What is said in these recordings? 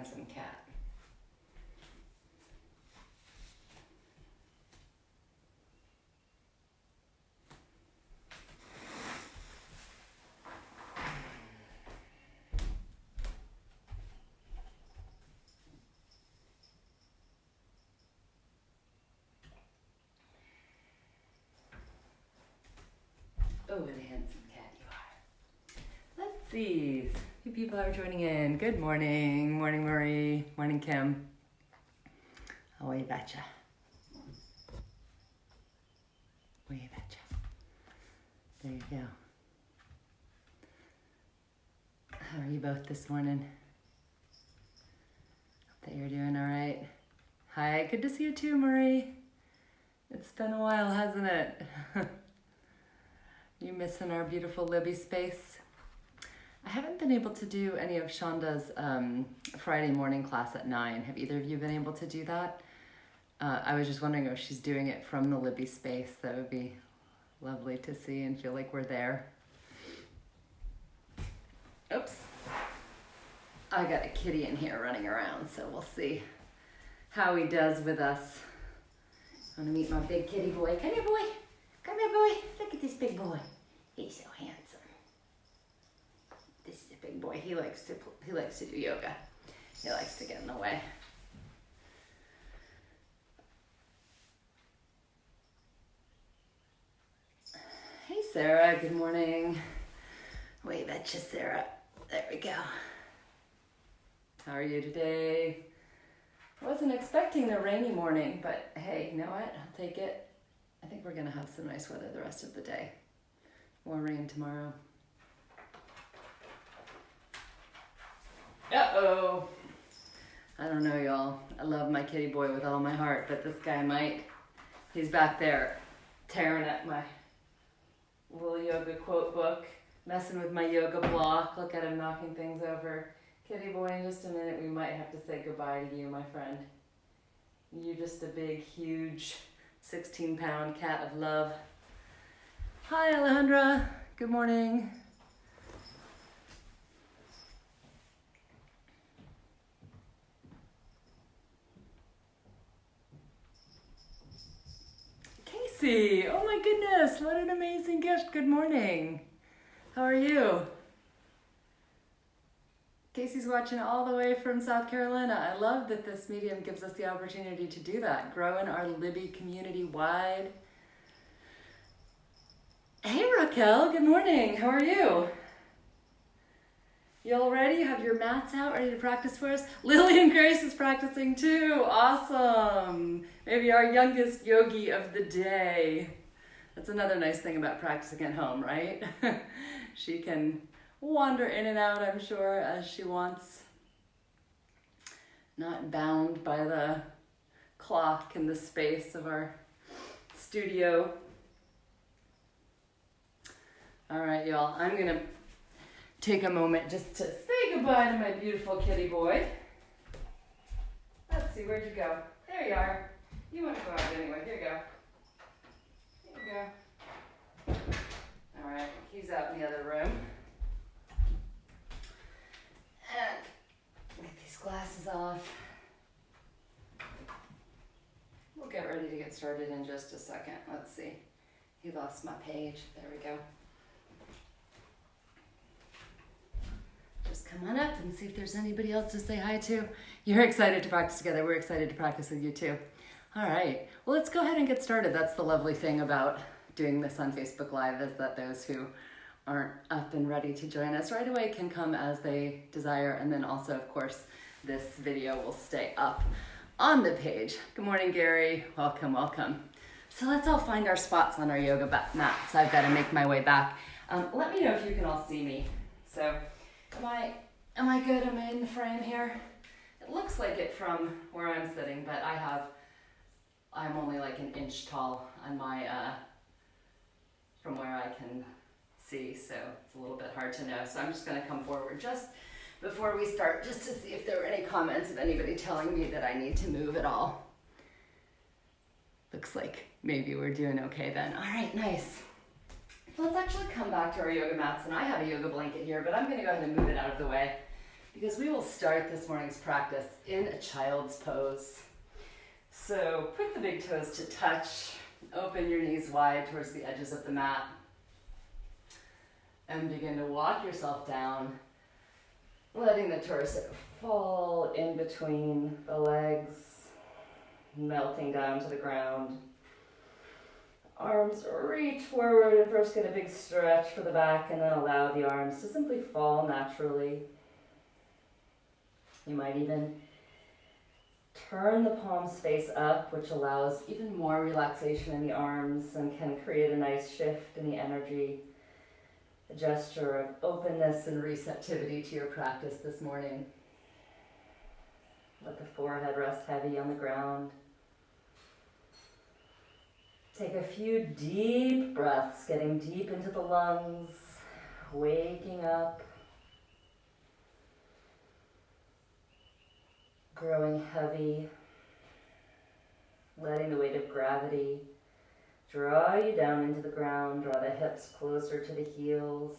handsome cat. Oh, what a handsome cat you are. Let's see. Few people are joining in. Good morning. Morning, Marie. Morning, Kim. Oh, you betcha. Oh, you betcha. There you go. How are you both this morning? Hope that you're doing all right. Hi, good to see you too, Marie. It's been a while, hasn't it? You missing our beautiful Libby space? I haven't been able to do any of Shonda's Friday morning class at 9. Have either of you been able to do that? I was just wondering if she's doing it from the Libby space. That would be lovely to see and feel like we're there. Oops. I got a kitty in here running around, so we'll see how he does with us. I want to meet my big kitty boy. Come here, boy. Come here, boy. Look at this big boy. He's so handsome. This is a big boy. He likes to do yoga. He likes to get in the way. Hey, Sarah. Good morning. Wave at you, Sarah. There we go. How are you today? I wasn't expecting a rainy morning, but hey, you know what? I'll take it. I think we're gonna have some nice weather the rest of the day. More rain tomorrow. Uh-oh. I don't know, y'all. I love my kitty boy with all my heart, but this guy might. He's back there tearing at my little yoga quote book, messing with my yoga block. Look at him knocking things over. Kitty boy, in just a minute, we might have to say goodbye to you, my friend. You're just a big, huge 16-pound cat of love. Hi, Alejandra. Good morning. Casey, oh my goodness, what an amazing gift. Good morning. How are you? Casey's watching all the way from South Carolina. I love that this medium gives us the opportunity to do that, growing our Libby community wide. Hey Raquel, good morning. How are you? You all ready? You have your mats out, ready to practice for us? Lillian Grace is practicing too. Awesome. Maybe our youngest yogi of the day. That's another nice thing about practicing at home, right? She can wander in and out, I'm sure, as she wants. Not bound by the clock and the space of our studio. All right, y'all, I'm gonna take a moment just to say goodbye to my beautiful kitty boy. Let's see, where'd you go? There you are. You want to go out anyway, here you go. Here you go. All right, he's out in the other room. And get these glasses off. We'll get ready to get started in just a second. Let's see. He lost my page. There we go. Just come on up and see if there's anybody else to say hi to. You're excited to practice together. We're excited to practice with you too. All right. Well, let's go ahead and get started. That's the lovely thing about doing this on Facebook Live, is that those who aren't up and ready to join us right away can come as they desire. And then also, of course, this video will stay up on the page. Good morning, Gary. Welcome, welcome. So let's all find our spots on our yoga mats. I've got to make my way back. Let me know if you can all see me. So am I good? Am I in the frame here? It looks like it from where I'm sitting, but I'm only like an inch tall on my, from where I can see, so it's a little bit hard to know. So I'm just gonna come forward just before we start, just to see if there were any comments of anybody telling me that I need to move at all. Looks like maybe we're doing okay then. All right, nice. So let's actually come back to our yoga mats, and I have a yoga blanket here, but I'm gonna go ahead and move it out of the way because we will start this morning's practice in a child's pose. So put the big toes to touch, open your knees wide towards the edges of the mat, and begin to walk yourself down, letting the torso fall in between the legs, melting down to the ground. Arms reach forward and first get a big stretch for the back, and then allow the arms to simply fall naturally. You might even turn the palms face up, which allows even more relaxation in the arms and can create a nice shift in the energy, a gesture of openness and receptivity to your practice this morning. Let the forehead rest heavy on the ground. Take a few deep breaths, getting deep into the lungs, waking up, growing heavy, letting the weight of gravity draw you down into the ground, draw the hips closer to the heels.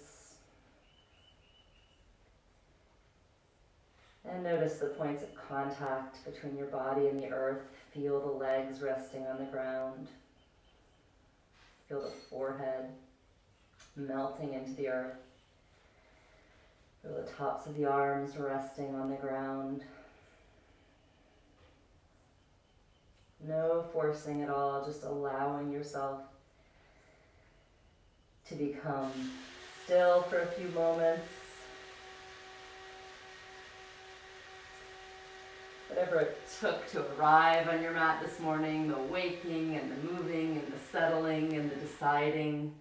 And notice the points of contact between your body and the earth. Feel the legs resting on the ground. Feel the forehead melting into the earth. Feel the tops of the arms resting on the ground. No forcing at all, just allowing yourself to become still for a few moments. Whatever it took to arrive on your mat this morning, the waking and the moving and the settling and the deciding.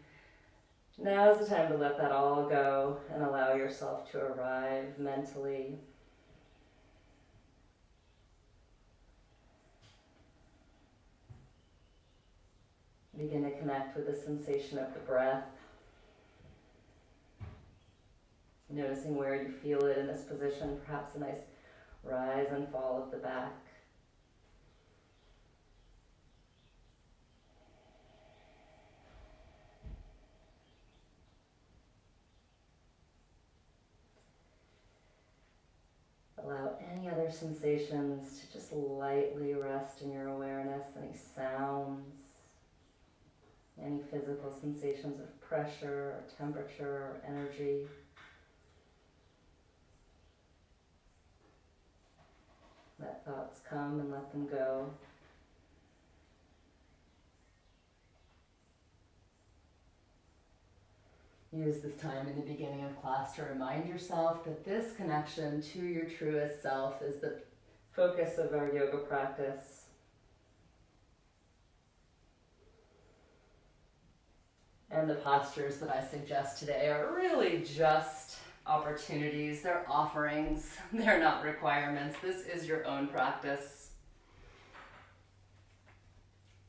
Now's the time to let that all go and allow yourself to arrive mentally. Begin to connect with the sensation of the breath. Noticing where you feel it in this position, perhaps a nice rise and fall of the back. Allow any other sensations to just lightly rest in your awareness, any sounds, any physical sensations of pressure or temperature or energy. Let thoughts come and let them go. Use this time in the beginning of class to remind yourself that this connection to your truest self is the focus of our yoga practice. And the postures that I suggest today are really just opportunities. They're offerings. They're not requirements. This is your own practice.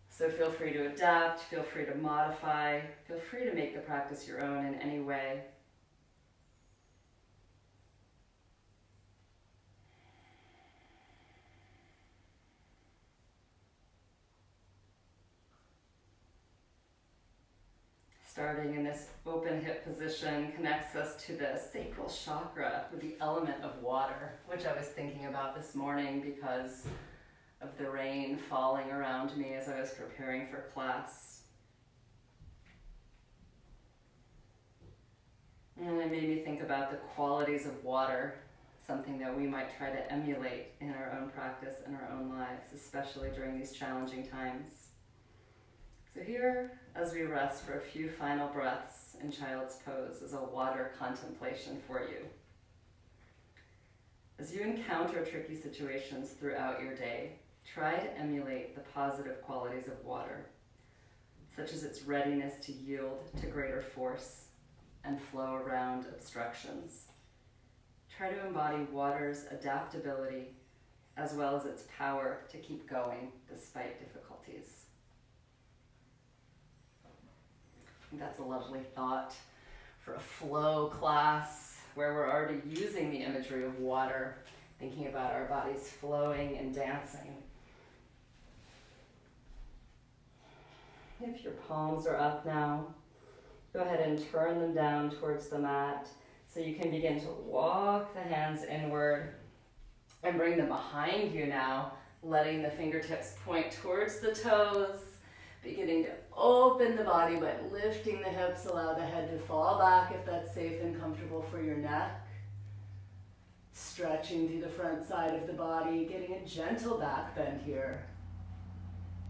So feel free to adapt, feel free to modify, feel free to make the practice your own in any way. Starting in this open hip position connects us to the sacral chakra with the element of water, which I was thinking about this morning because of the rain falling around me as I was preparing for class. And it made me think about the qualities of water, something that we might try to emulate in our own practice and our own lives, especially during these challenging times. So here, as we rest for a few final breaths in child's pose, is a water contemplation for you. As you encounter tricky situations throughout your day, try to emulate the positive qualities of water, such as its readiness to yield to greater force and flow around obstructions. Try to embody water's adaptability as well as its power to keep going despite difficulties. I think that's a lovely thought for a flow class where we're already using the imagery of water, thinking about our bodies flowing and dancing. If your palms are up now, go ahead and turn them down towards the mat. So you can begin to walk the hands inward and bring them behind you now, letting the fingertips point towards the toes, beginning to open the body by lifting the hips, allow the head to fall back if that's safe and comfortable for your neck. Stretching through the front side of the body, getting a gentle back bend here.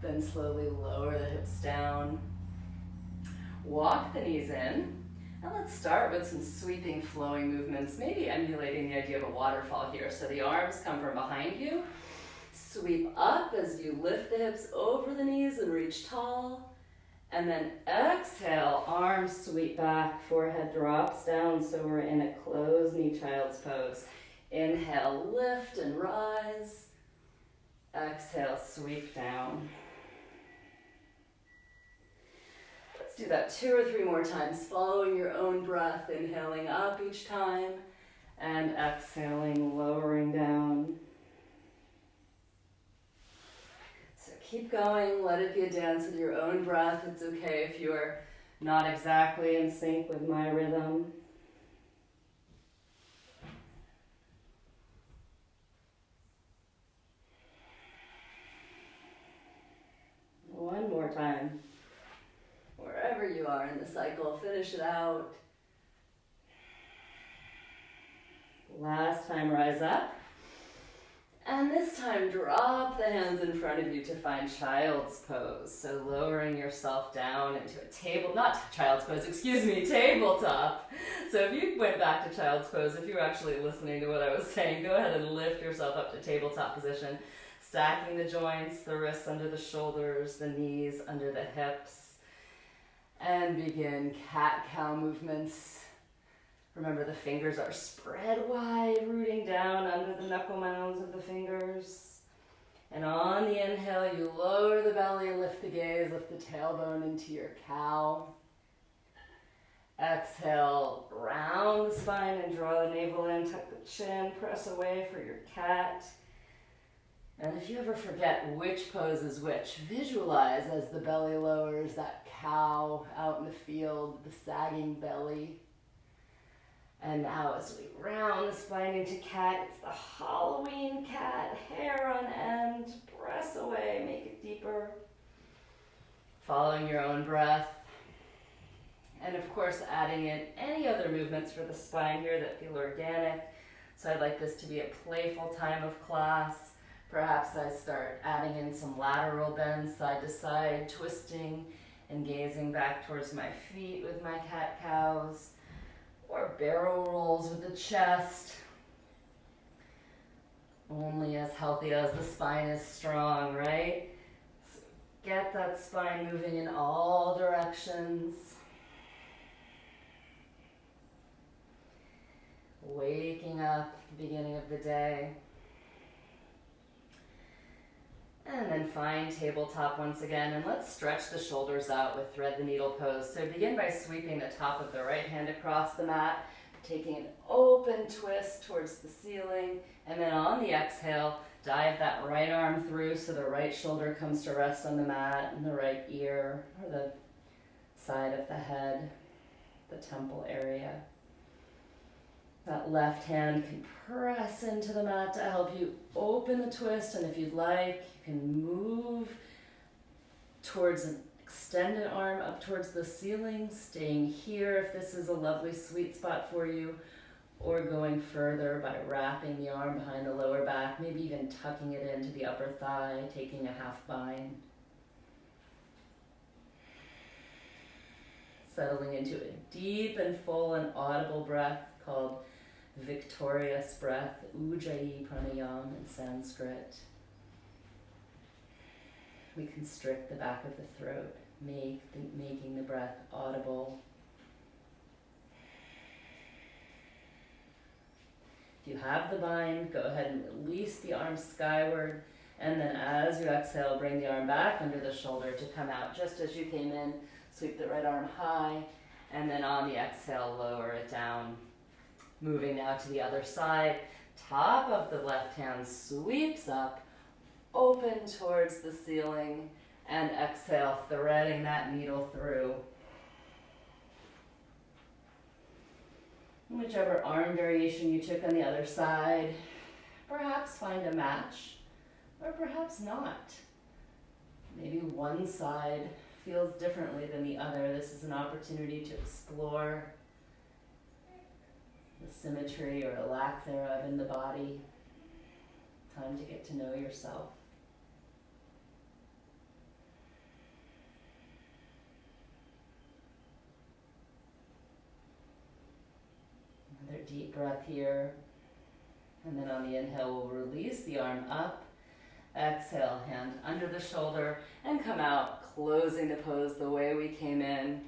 Then slowly lower the hips down. Walk the knees in. And let's start with some sweeping, flowing movements, maybe emulating the idea of a waterfall here. So the arms come from behind you. Sweep up as you lift the hips over the knees and reach tall. And then exhale, arms sweep back, forehead drops down, so we're in a closed knee child's pose. Inhale, lift and rise. Exhale, sweep down. Let's do that 2 or 3 more times, following your own breath, inhaling up each time and exhaling, lowering down. So keep going, let it be a dance with your own breath. It's okay if you're not exactly in sync with my rhythm. One more time. Wherever you are in the cycle, finish it out. Last time, rise up. And this time, drop the hands in front of you to find child's pose. So lowering yourself down into a tabletop. So if you went back to child's pose, if you were actually listening to what I was saying, go ahead and lift yourself up to tabletop position. Stacking the joints, the wrists under the shoulders, the knees under the hips. And begin cat-cow movements. Remember, the fingers are spread wide, rooting down under the knuckle mounds of the fingers. And on the inhale, you lower the belly, lift the gaze, lift the tailbone into your cow. Exhale, round the spine and draw the navel in, tuck the chin, press away for your cat. And if you ever forget which pose is which, visualize as the belly lowers, that cow out in the field, the sagging belly. And now as we round the spine into cat, it's the Halloween cat, hair on end, press away, make it deeper. Following your own breath. And of course, adding in any other movements for the spine here that feel organic. So I'd like this to be a playful time of class. Perhaps I start adding in some lateral bends, side to side, twisting and gazing back towards my feet with my cat-cows, or barrel rolls with the chest. Only as healthy as the spine is strong, right? So get that spine moving in all directions. Waking up at the beginning of the day. And then find tabletop once again, and let's stretch the shoulders out with thread the needle pose. So begin by sweeping the top of the right hand across the mat, taking an open twist towards the ceiling, and then on the exhale, dive that right arm through so the right shoulder comes to rest on the mat, and the right ear, or the side of the head, the temple area. That left hand can press into the mat to help you open the twist, and if you'd like, you can move towards an extended arm up towards the ceiling, staying here if this is a lovely sweet spot for you, or going further by wrapping the arm behind the lower back, maybe even tucking it into the upper thigh, taking a half bind. Settling into a deep and full and audible breath called victorious breath, Ujjayi Pranayam in Sanskrit. We constrict the back of the throat, making the breath audible. If you have the bind, go ahead and release the arms skyward, and then as you exhale, bring the arm back under the shoulder to come out just as you came in. Sweep the right arm high, and then on the exhale, lower it down. Moving now to the other side, top of the left hand sweeps up, open towards the ceiling, and exhale, threading that needle through. Whichever arm variation you took on the other side, perhaps find a match, or perhaps not. Maybe one side feels differently than the other. This is an opportunity to explore the symmetry or lack thereof in the body. Time to get to know yourself. Another deep breath here. And then on the inhale, we'll release the arm up. Exhale, hand under the shoulder and come out, closing the pose the way we came in.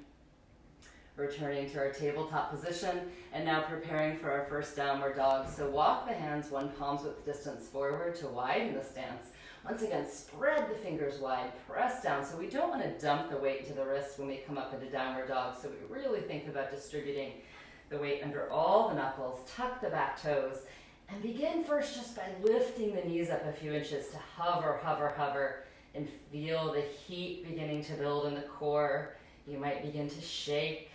Returning to our tabletop position and now preparing for our first downward dog. So walk the hands one palm's width distance forward to widen the stance. Once again, spread the fingers wide, press down. So we don't want to dump the weight into the wrist when we come up into downward dog. So we really think about distributing the weight under all the knuckles, tuck the back toes, and begin first just by lifting the knees up a few inches to hover, hover, hover, and feel the heat beginning to build in the core. You might begin to shake.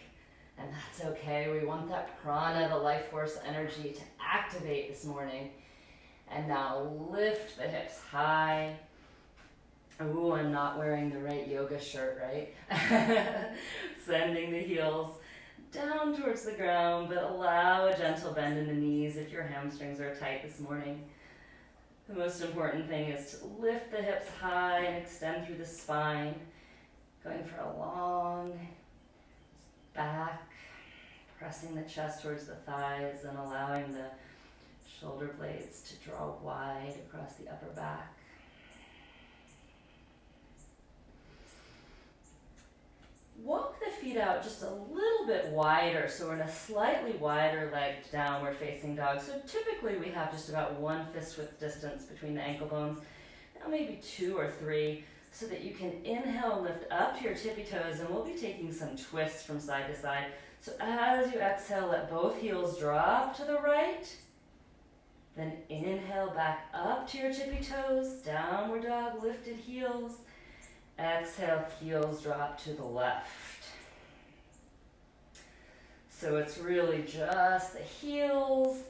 And that's okay. We want that prana, the life force energy, to activate this morning. And now lift the hips high. Ooh, I'm not wearing the right yoga shirt, right? Sending the heels down towards the ground, but allow a gentle bend in the knees if your hamstrings are tight this morning. The most important thing is to lift the hips high and extend through the spine. Going for a long back. Pressing the chest towards the thighs and allowing the shoulder blades to draw wide across the upper back. Walk the feet out just a little bit wider, so we're in a slightly wider legged downward facing dog. So typically we have just about 1 fist width distance between the ankle bones, now maybe 2 or 3, so that you can inhale and lift up to your tippy toes, and we'll be taking some twists from side to side. So as you exhale, let both heels drop to the right. Then inhale back up to your tippy toes, downward dog, lifted heels. Exhale, heels drop to the left. So it's really just the heels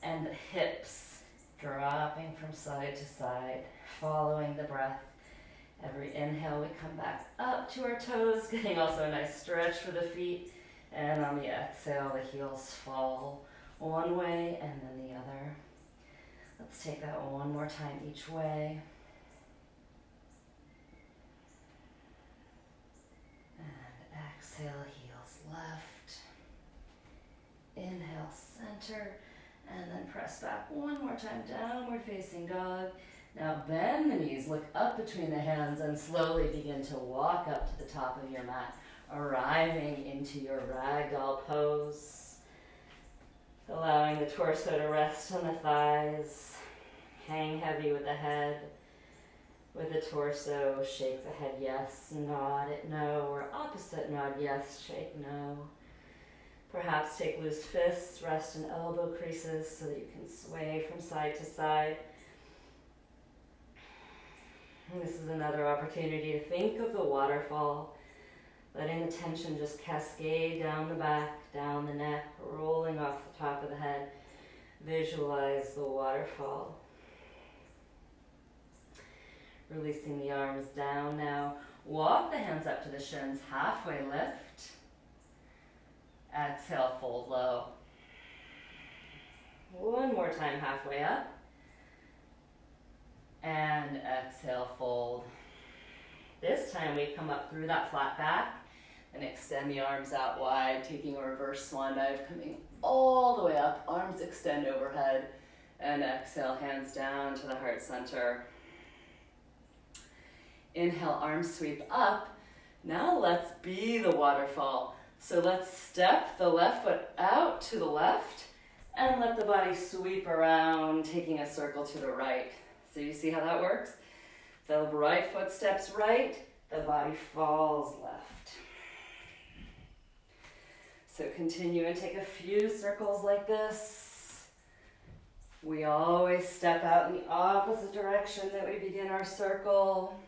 and the hips dropping from side to side, following the breath. Every inhale, we come back up to our toes, getting also a nice stretch for the feet. And on the exhale, the heels fall one way and then the other. Let's take that one more time each way. And exhale, heels left. Inhale, center. And then press back one more time, downward facing dog. Now bend the knees, look up between the hands, and slowly begin to walk up to the top of your mat, arriving into your ragdoll pose. Allowing the torso to rest on the thighs. Hang heavy with the head. With the torso, shake the head yes, nod it no, or opposite nod yes, shake no. Perhaps take loose fists, rest in elbow creases so that you can sway from side to side. And this is another opportunity to think of the waterfall, letting the tension just cascade down the back, down the neck, rolling off the top of the head. Visualize the waterfall. Releasing the arms down now. Walk the hands up to the shins, halfway lift. Exhale, fold low. One more time, halfway up. And exhale, fold. This time we come up through that flat back and extend the arms out wide, taking a reverse swan dive, coming all the way up, arms extend overhead, and exhale, hands down to the heart center. Inhale, arms sweep up. Now let's be the waterfall. So let's step the left foot out to the left and let the body sweep around, taking a circle to the right. So you see how that works? The right foot steps right, the body falls left. So continue and take a few circles like this. We always step out in the opposite direction that we begin our circle.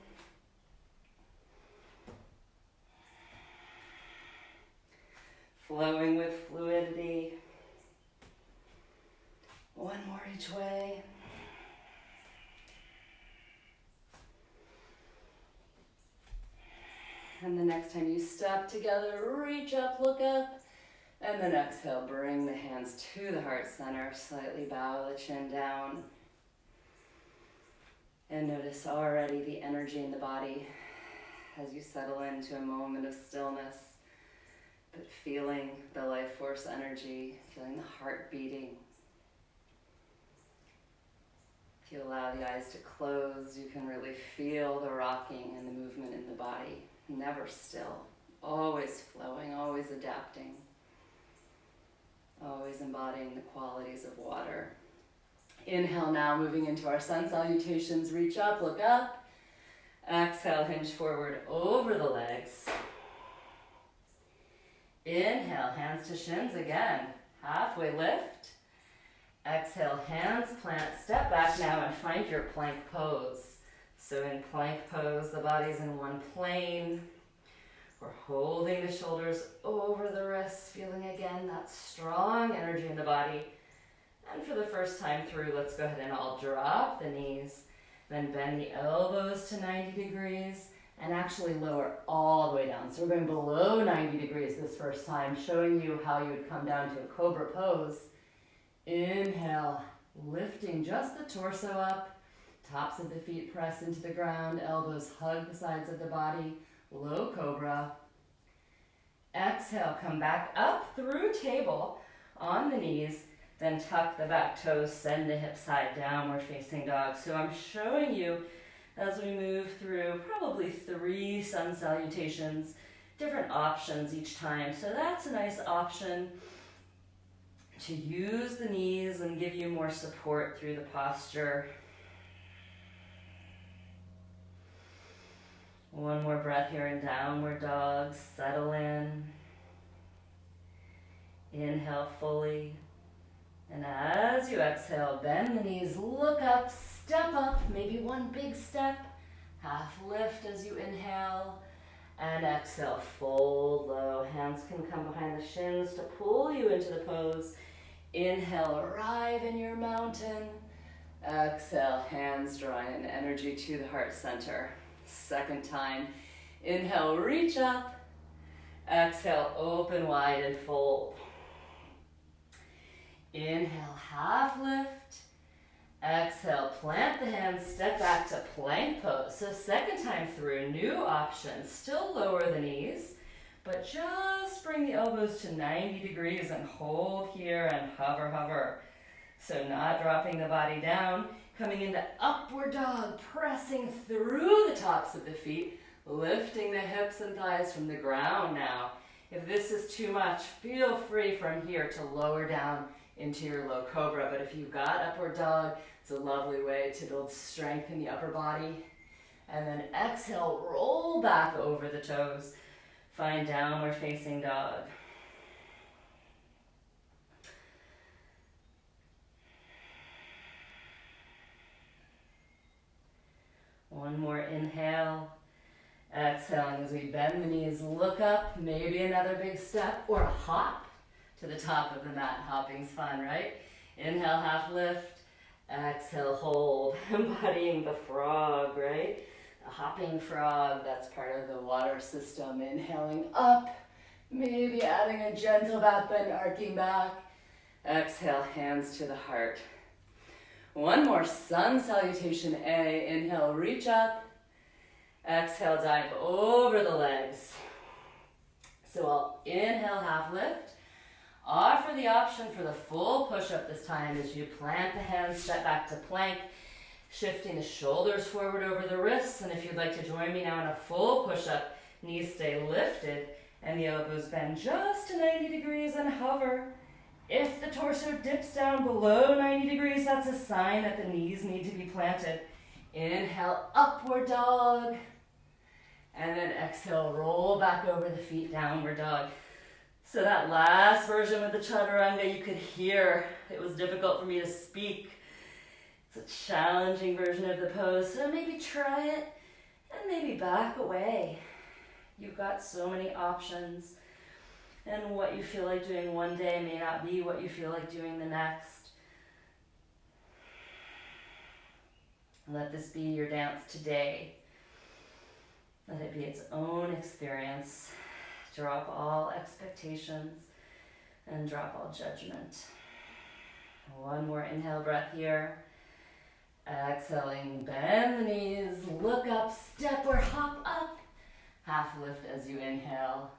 Flowing with fluidity. Which way? And the next time you step together, reach up, look up. And then exhale, bring the hands to the heart center. Slightly bow the chin down. And notice already the energy in the body as you settle into a moment of stillness. But feeling the life force energy, feeling the heart beating. If you allow the eyes to close, you can really feel the rocking and the movement in the body. Never still, always flowing, always adapting, always embodying the qualities of water. Inhale now, moving into our sun salutations. Reach up, look up. Exhale, hinge forward over the legs. Inhale, hands to shins again. Halfway lift. Exhale, hands plant, step back now and find your plank pose. So in plank pose, the body's in one plane. We're holding the shoulders over the wrists, feeling again that strong energy in the body. And for the first time through, let's go ahead and all drop the knees. Then bend the elbows to 90 degrees and actually lower all the way down. So we're going below 90 degrees this first time, showing you how you would come down to a cobra pose. Inhale, lifting just the torso up, tops of the feet press into the ground, elbows hug the sides of the body, low cobra. Exhale, come back up through table on the knees, then tuck the back toes, send the hips high, downward facing dog. So I'm showing you as we move through probably 3 sun salutations, different options each time. So that's a nice option to use the knees and give you more support through the posture. One more breath here in downward dog. Settle in. Inhale fully. And as you exhale, bend the knees, look up, step up, maybe one big step. Half lift as you inhale. And exhale, fold low. Hands can come behind the shins to pull you into the pose. Inhale, arrive in your mountain. Exhale, hands drawing in energy to the heart center. Second time. Inhale, reach up. Exhale, open wide and fold. Inhale, half lift. Exhale, plant the hands, step back to plank pose. So second time through, new option. Still lower the knees, but just bring the elbows to 90 degrees and hold here and hover, hover. So not dropping the body down, coming into upward dog, pressing through the tops of the feet, lifting the hips and thighs from the ground now. If this is too much, feel free from here to lower down into your low cobra. But if you've got upward dog, it's a lovely way to build strength in the upper body. And then exhale, roll back over the toes. Find downward facing dog. One more inhale. Exhaling as we bend the knees, look up, maybe another big step or a hop to the top of the mat. Hopping's fun, right? Inhale, half lift. Exhale, hold. Embodying the frog, right? The hopping frog, that's part of the water system. Inhaling up, maybe adding a gentle back bend, arcing back. Exhale, hands to the heart. One more sun salutation A. Inhale, reach up. Exhale, dive over the legs. So I'll inhale, half lift. Offer the option for the full push-up this time as you plant the hands, step back to plank, shifting the shoulders forward over the wrists. And if you'd like to join me now in a full push-up, knees stay lifted and the elbows bend just to 90 degrees and hover. If the torso dips down below 90 degrees, that's a sign that the knees need to be planted. Inhale, upward dog. And then exhale, roll back over the feet, downward dog. So that last version with the chaturanga, you could hear it was difficult for me to speak. It's a challenging version of the pose, so maybe try it and maybe back away. You've got so many options, and what you feel like doing one day may not be what you feel like doing the next. Let this be your dance today. Let it be its own experience. Drop all expectations and drop all judgment. One more inhale breath here. Exhaling, bend the knees, look up, step or hop up. Half lift as you inhale.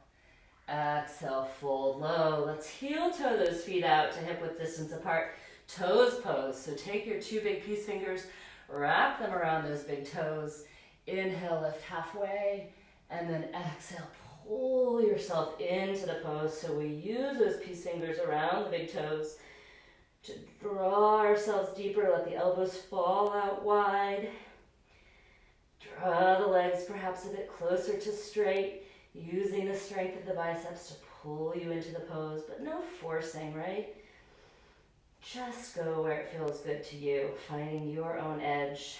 Exhale, fold low. Let's heel toe those feet out to hip width distance apart. Toes pose. So take your two big peace fingers, wrap them around those big toes. Inhale, lift halfway, and then exhale, pull yourself into the pose. So we use those peace fingers around the big toes to draw ourselves deeper. Let the elbows fall out wide. Draw the legs perhaps a bit closer to straight, using the strength of the biceps to pull you into the pose, but no forcing, right? Just go where it feels good to you, finding your own edge.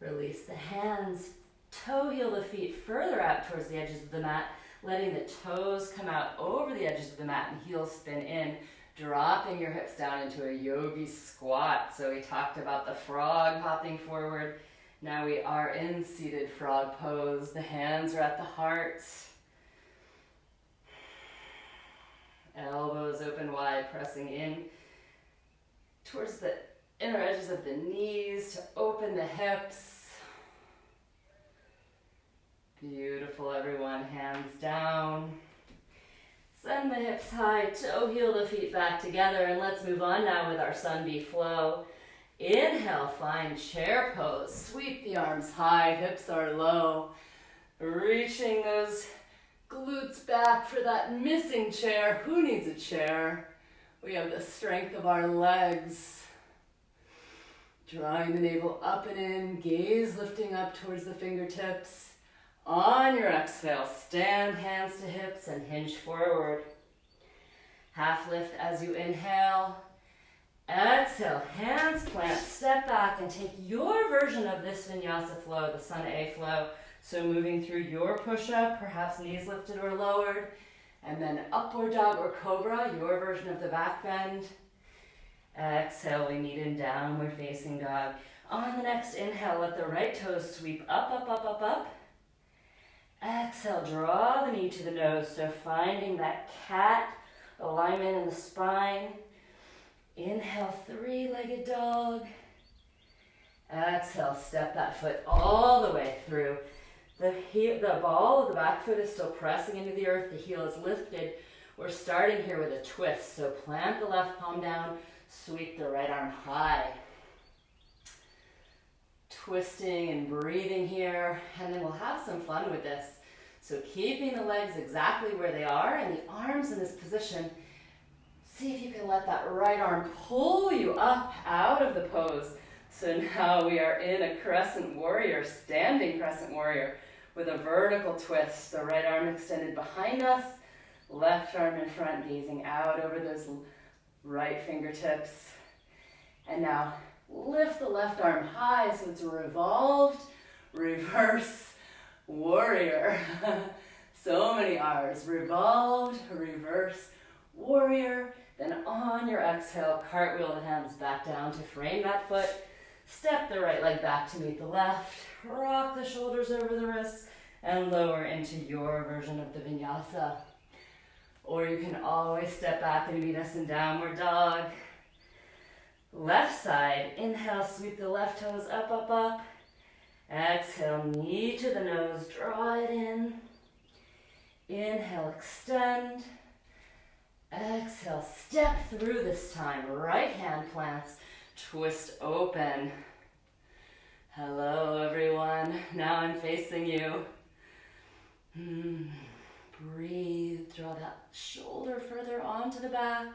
Release the hands, toe heel the feet further out towards the edges of the mat, letting the toes come out over the edges of the mat and heels spin in, dropping your hips down into a yogi squat. So we talked about the frog hopping forward. Now we are in seated frog pose. The hands are at the heart. Elbows open wide, pressing in towards the inner edges of the knees to open the hips. Beautiful, everyone. Hands down. Send the hips high, toe heel the feet back together, and let's move on now with our sun bee flow. Inhale, find chair pose. Sweep the arms high, hips are low. Reaching those glutes back for that missing chair. Who needs a chair? We have the strength of our legs. Drawing the navel up and in, gaze lifting up towards the fingertips. On your exhale, stand hands to hips and hinge forward. Half lift as you inhale. Exhale, hands plant, step back and take your version of this vinyasa flow, the Sun A flow. So moving through your push-up, perhaps knees lifted or lowered, and then upward dog or cobra, your version of the back bend. Exhale, we meet in downward facing dog. On the next inhale, let the right toes sweep up, up, up, up, up. Exhale, draw the knee to the nose, so finding that cat alignment in the spine. Inhale, three-legged dog. Exhale, step that foot all the way through. The ball of the back foot is still pressing into the earth. The heel is lifted. We're starting here with a twist, so plant the left palm down, sweep the right arm high. Twisting and breathing here, and then we'll have some fun with this. So keeping the legs exactly where they are and the arms in this position. See if you can let that right arm pull you up out of the pose. So now we are in a crescent warrior, standing crescent warrior with a vertical twist. The right arm extended behind us, left arm in front, gazing out over those right fingertips. And now lift the left arm high so it's a revolved, reverse warrior. So many R's. Revolved, reverse, warrior. Then on your exhale, cartwheel the hands back down to frame that foot. Step the right leg back to meet the left. Rock the shoulders over the wrists and lower into your version of the vinyasa. Or you can always step back and meet us in downward dog. Left side, inhale, sweep the left toes up, up, up. Exhale, knee to the nose, draw it in. Inhale, extend. Exhale, step through this time. Right hand plants, twist open. Hello, everyone. Now I'm facing you. Breathe, draw that shoulder further onto the back.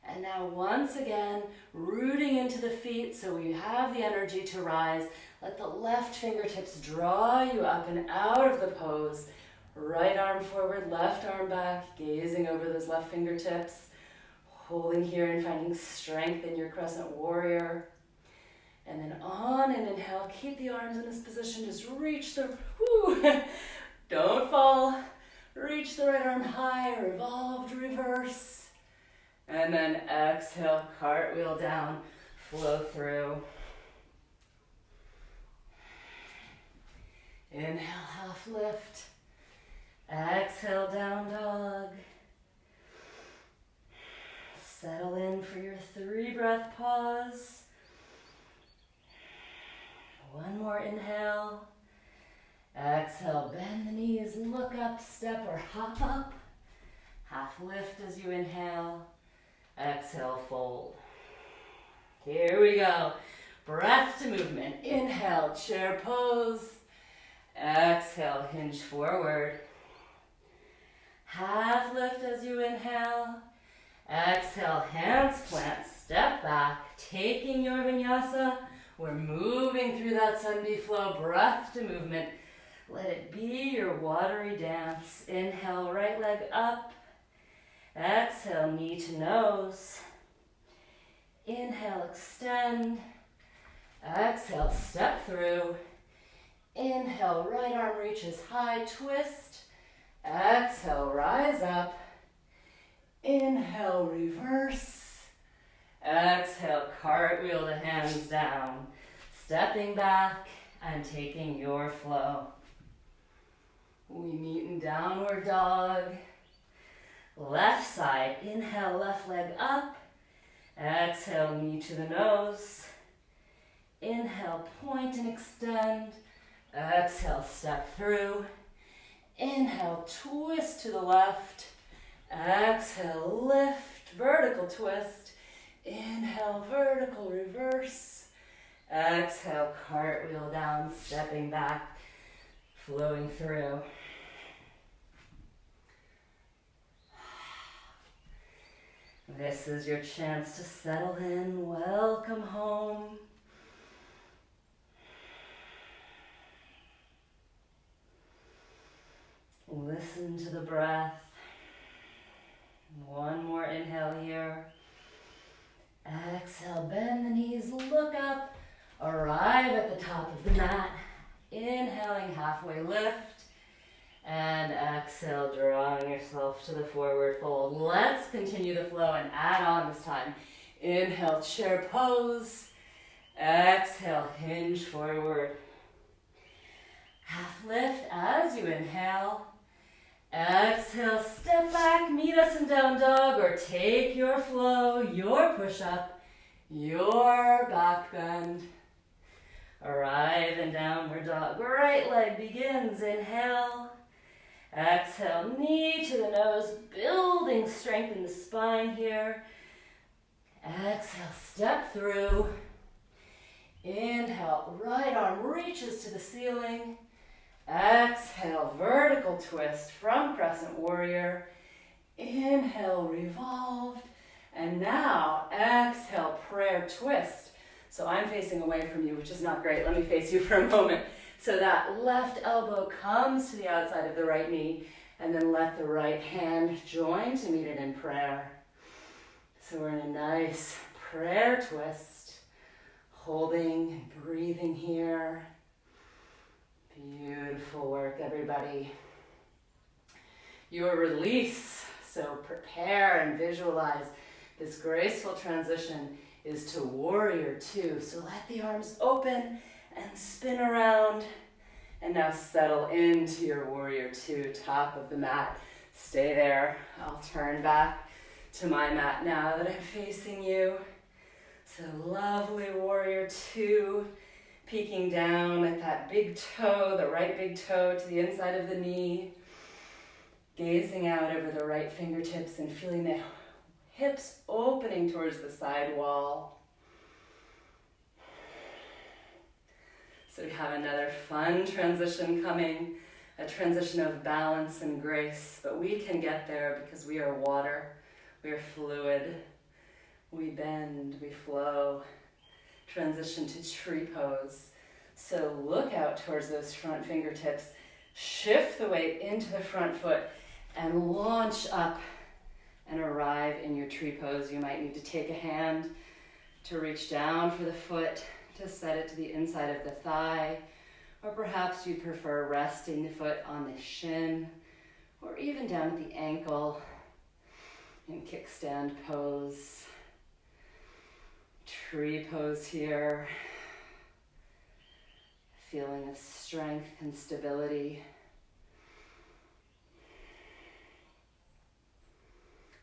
And now once again, rooting into the feet so we have the energy to rise. Let the left fingertips draw you up and out of the pose. Right arm forward, left arm back, gazing over those left fingertips. Holding here and finding strength in your crescent warrior. And then on an inhale, keep the arms in this position. Just reach the, don't fall. Reach the right arm high, revolved, reverse. And then exhale, cartwheel down, flow through. Inhale, half lift. Exhale, down dog. Settle in for your 3-breath pause. One more inhale. Exhale, bend the knees, look up, step or hop up. Half lift as you inhale. Exhale, fold. Here we go. Breath to movement. Inhale, chair pose. Exhale, hinge forward. Half lift as you inhale. Exhale, hands plant, step back, taking your vinyasa. We're moving through that Sunday flow, breath to movement. Let it be your watery dance. Inhale, right leg up. Exhale, knee to nose. Inhale, extend. Exhale, step through. Inhale, right arm reaches high, twist. Exhale, rise up. Inhale, reverse. Exhale, cartwheel the hands down. Stepping back and taking your flow. We meet in downward dog. Left side, inhale, left leg up. Exhale, knee to the nose. Inhale, point and extend. Exhale, step through. Inhale, twist to the left. Exhale, lift, vertical twist. Inhale, vertical reverse. Exhale, cartwheel down, stepping back, flowing through. This is your chance to settle in. Welcome home. Listen to the breath. One more inhale here. Exhale, bend the knees, look up, arrive at the top of the mat. Inhaling, halfway lift. And exhale, drawing yourself to the forward fold. Let's continue the flow and add on this time. Inhale, chair pose. Exhale, hinge forward. Half lift as you inhale. Exhale, step back, meet us in down dog, or take your flow, your push-up, your back bend. Arrive in downward dog. Right leg begins. Inhale. Exhale, knee to the nose, building strength in the spine here. Exhale, step through. Inhale, right arm reaches to the ceiling. Exhale, vertical twist from crescent warrior. Inhale, revolved. And now, exhale, prayer twist. So I'm facing away from you, which is not great. Let me face you for a moment. So that left elbow comes to the outside of the right knee, and then let the right hand join to meet it in prayer. So we're in a nice prayer twist, holding and breathing here. Beautiful work, everybody. Your release, so prepare and visualize this graceful transition is to warrior two. So let the arms open and spin around. And now settle into your warrior two, top of the mat. Stay there. I'll turn back to my mat now that I'm facing you. So lovely warrior two. Peeking down at that big toe, the right big toe to the inside of the knee. Gazing out over the right fingertips and feeling the hips opening towards the side wall. So we have another fun transition coming, a transition of balance and grace, but we can get there because we are water, we are fluid, we bend, we flow. Transition to tree pose. So look out towards those front fingertips. Shift the weight into the front foot and launch up and arrive in your tree pose. You might need to take a hand to reach down for the foot, to set it to the inside of the thigh, or perhaps you'd prefer resting the foot on the shin, or even down at the ankle. in kickstand pose. Tree pose here. Feeling of strength and stability.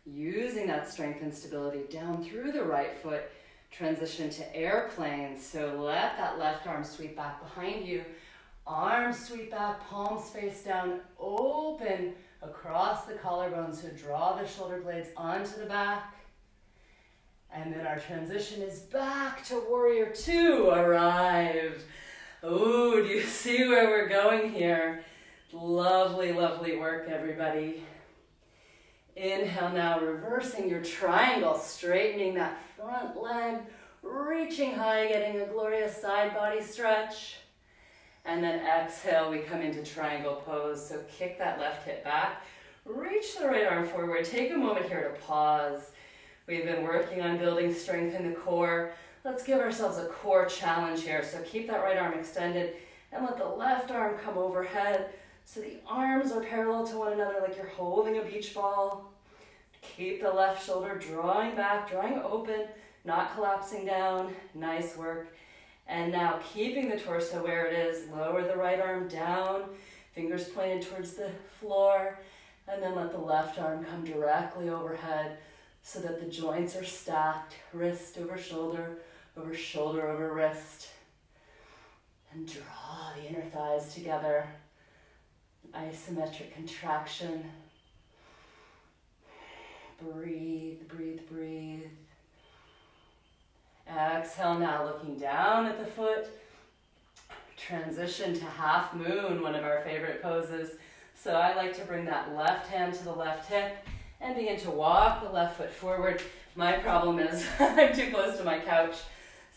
Using that strength and stability down through the right foot, transition to airplane. So let that left arm sweep back behind you. Arms sweep back, palms face down, open across the collarbone. So draw the shoulder blades onto the back. And then our transition is back to warrior two. Arrive. Oh, do you see where we're going here? Lovely, lovely work, everybody. Inhale now, reversing your triangle, straightening that front leg, reaching high, getting a glorious side body stretch. And then exhale, we come into triangle pose. So kick that left hip back, reach the right arm forward. Take a moment here to pause. We've been working on building strength in the core. Let's give ourselves a core challenge here. So keep that right arm extended and let the left arm come overhead. So the arms are parallel to one another like you're holding a beach ball. Keep the left shoulder drawing back, drawing open, not collapsing down. Nice work. And now keeping the torso where it is, lower the right arm down, fingers pointed towards the floor, and then let the left arm come directly overhead so that the joints are stacked, wrist over shoulder over wrist. And draw the inner thighs together. Isometric contraction. Breathe, breathe, breathe. Exhale now, looking down at the foot. Transition to half moon, one of our favorite poses. So I like to bring that left hand to the left hip and begin to walk the left foot forward. My problem is I'm too close to my couch,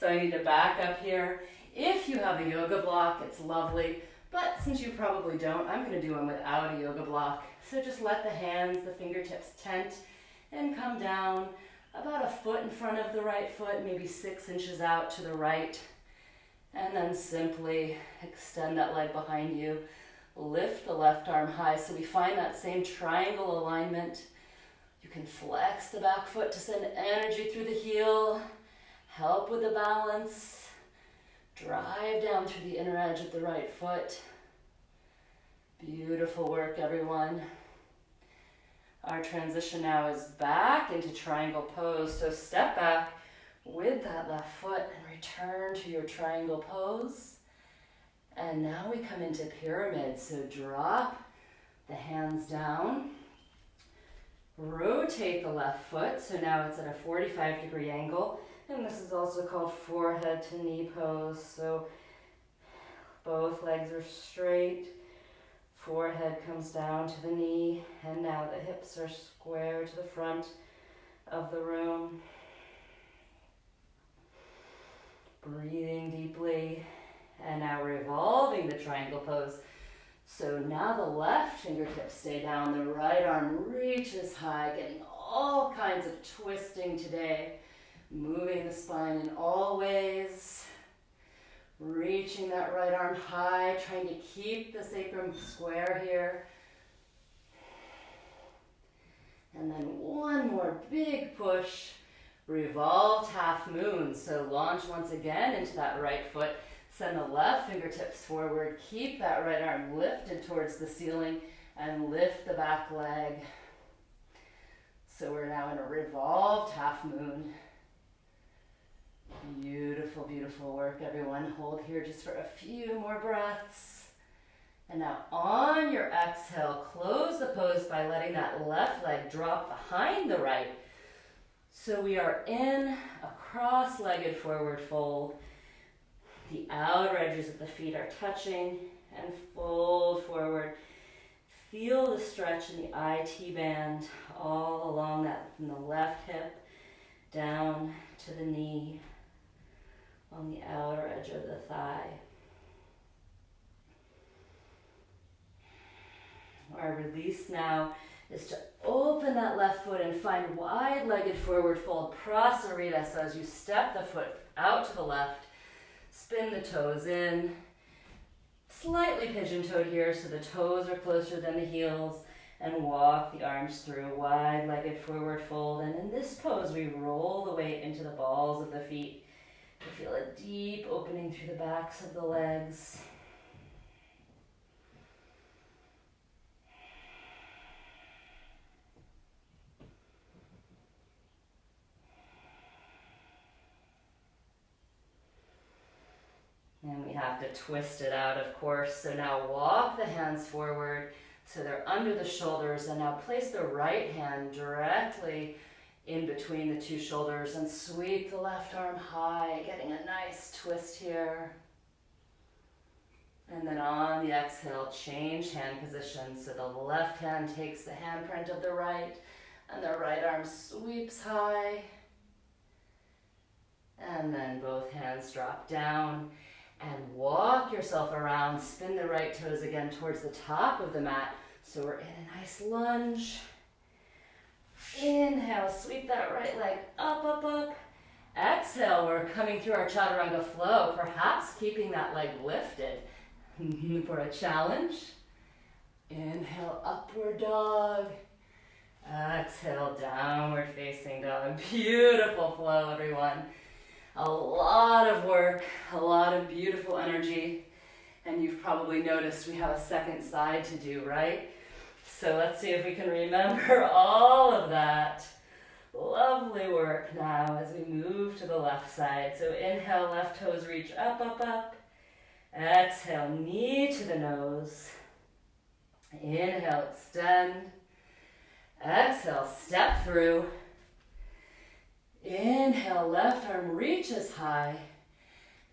so I need to back up here. If you have a yoga block, it's lovely. But since you probably don't, I'm going to do one without a yoga block. So just let the hands, the fingertips tent and come down about a foot in front of the right foot, maybe 6 inches out to the right. And then simply extend that leg behind you. Lift the left arm high so we find that same triangle alignment. You can flex the back foot to send energy through the heel. Help with the balance. Drive down through the inner edge of the right foot. Beautiful work, everyone. Our transition now is back into triangle pose. So step back with that left foot and return to your triangle pose. And now we come into pyramid. So drop the hands down. Rotate the left foot. So now it's at a 45-degree angle. And this is also called forehead to knee pose. So both legs are straight. Forehead comes down to the knee. And now the hips are square to the front of the room. Breathing deeply. And now revolving the triangle pose. So now the left fingertips stay down. The right arm reaches high, getting all kinds of twisting today. Moving the spine in all ways. Reaching that right arm high, trying to keep the sacrum square here. And then one more big push. Revolved half moon. So launch once again into that right foot. Send the left fingertips forward. Keep that right arm lifted towards the ceiling and lift the back leg. So we're now in a revolved half moon. Beautiful, beautiful work, everyone. Hold here just for a few more breaths. And now on your exhale, close the pose by letting that left leg drop behind the right. So we are in a cross-legged forward fold. The outer edges of the feet are touching and fold forward. Feel the stretch in the IT band all along that from the left hip down to the knee on the outer edge of the thigh. Our release now is to open that left foot and find wide-legged forward fold, prasarita. So as you step the foot out to the left, spin the toes in, slightly pigeon-toed here so the toes are closer than the heels, And walk the arms through, wide-legged forward fold. And in this pose, we roll the weight into the balls of the feet. You feel a deep opening through the backs of the legs. And we have to twist it out, of course. So now walk the hands forward so they're under the shoulders. And now place the right hand directly in between the two shoulders and sweep the left arm high, getting a nice twist here. And then on the exhale, change hand position. So the left hand takes the handprint of the right and the right arm sweeps high. And then both hands drop down. And walk yourself around, spin the right toes again towards the top of the mat. So we're in a nice lunge. Inhale, sweep that right leg up, up, up. Exhale, we're coming through our chaturanga flow, perhaps keeping that leg lifted for a challenge. Inhale, upward dog. Exhale, downward facing dog. Beautiful flow, everyone. A lot of work, a lot of beautiful energy, and you've probably noticed we have a second side to do, right? So let's see if we can remember all of that. Lovely work now as we move to the left side. So inhale, left toes reach up, up, up. Exhale, knee to the nose. Inhale, extend. Exhale, step through. Inhale, left arm reaches high.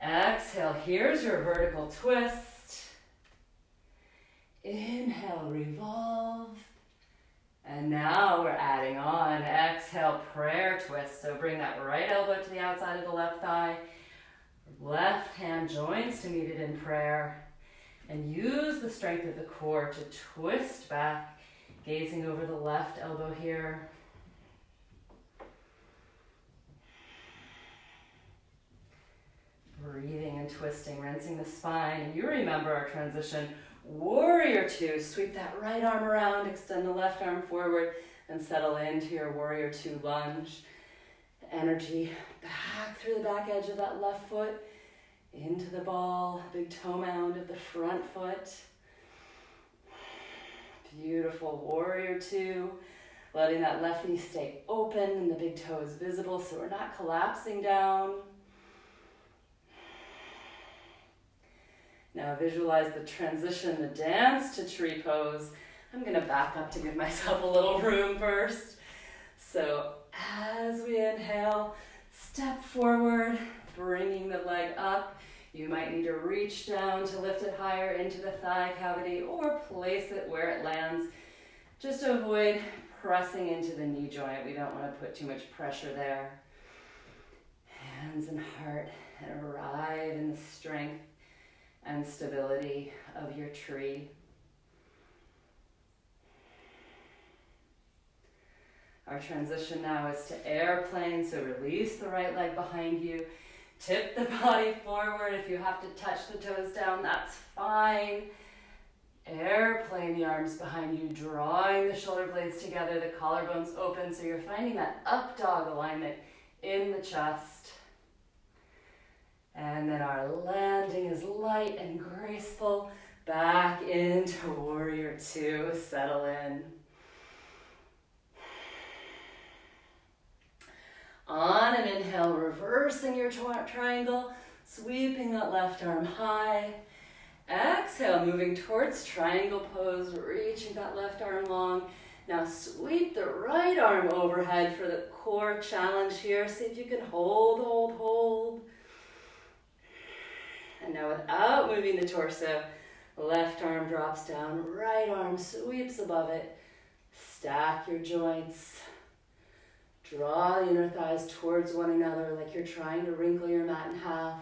Exhale, here's your vertical twist. Inhale, revolve. And now we're adding on. Exhale, prayer twist. So bring that right elbow to the outside of the left thigh. Left hand joins to meet it in prayer. And use the strength of the core to twist back, gazing over the left elbow here. Breathing and twisting, rinsing the spine. And you remember our transition. Warrior two, sweep that right arm around, extend the left arm forward, and settle into your warrior two lunge. Energy back through the back edge of that left foot, into the ball, big toe mound of the front foot. Beautiful warrior two, letting that left knee stay open and the big toe is visible so we're not collapsing down. Now visualize the transition, the dance to tree pose. I'm gonna back up to give myself a little room first. So as we inhale, step forward, bringing the leg up. You might need to reach down to lift it higher into the thigh cavity or place it where it lands. Just to avoid pressing into the knee joint. We don't want to put too much pressure there. Hands and heart, and arrive in the strength and stability of your tree. Our transition now is to airplane, so release the right leg behind you. Tip the body forward. If you have to touch the toes down, that's fine. Airplane the arms behind you, drawing the shoulder blades together, the collarbones open, so you're finding that up dog alignment in the chest. And then our landing is light and graceful. Back into warrior two, settle in. On an inhale, reversing your triangle, sweeping that left arm high. Exhale, moving towards triangle pose, reaching that left arm long. Now sweep the right arm overhead for the core challenge here. See if you can hold, hold, hold. And now without moving the torso, left arm drops down, right arm sweeps above it. Stack your joints. Draw the inner thighs towards one another like you're trying to wrinkle your mat in half.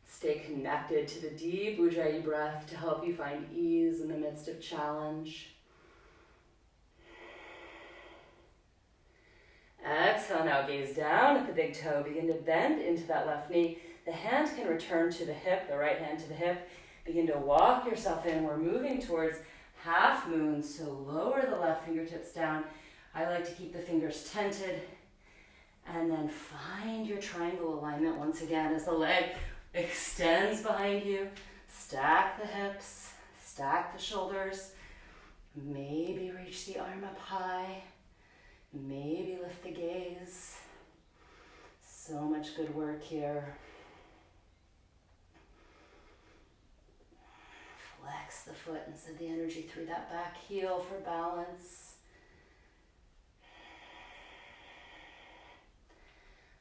Stay connected to the deep Ujjayi breath to help you find ease in the midst of challenge. Exhale, now gaze down at the big toe. Begin to bend into that left knee. The hand can return to the hip, the right hand to the hip. Begin to walk yourself in. We're moving towards half moon, so lower the left fingertips down. I like to keep the fingers tented. And then find your triangle alignment once again as the leg extends behind you. Stack the hips, stack the shoulders. Maybe reach the arm up high. Maybe lift the gaze. So much good work here. Flex the foot and send the energy through that back heel for balance.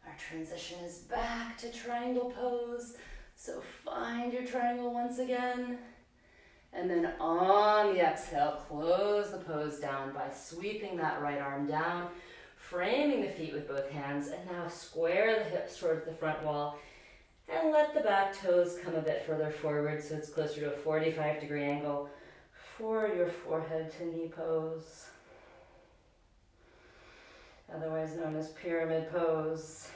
Our transition is back to triangle pose. So find your triangle once again. And then on the exhale, close the pose down by sweeping that right arm down, framing the feet with both hands, and now square the hips towards the front wall and let the back toes come a bit further forward so it's closer to a 45-degree angle for your forehead to knee pose, otherwise known as pyramid pose,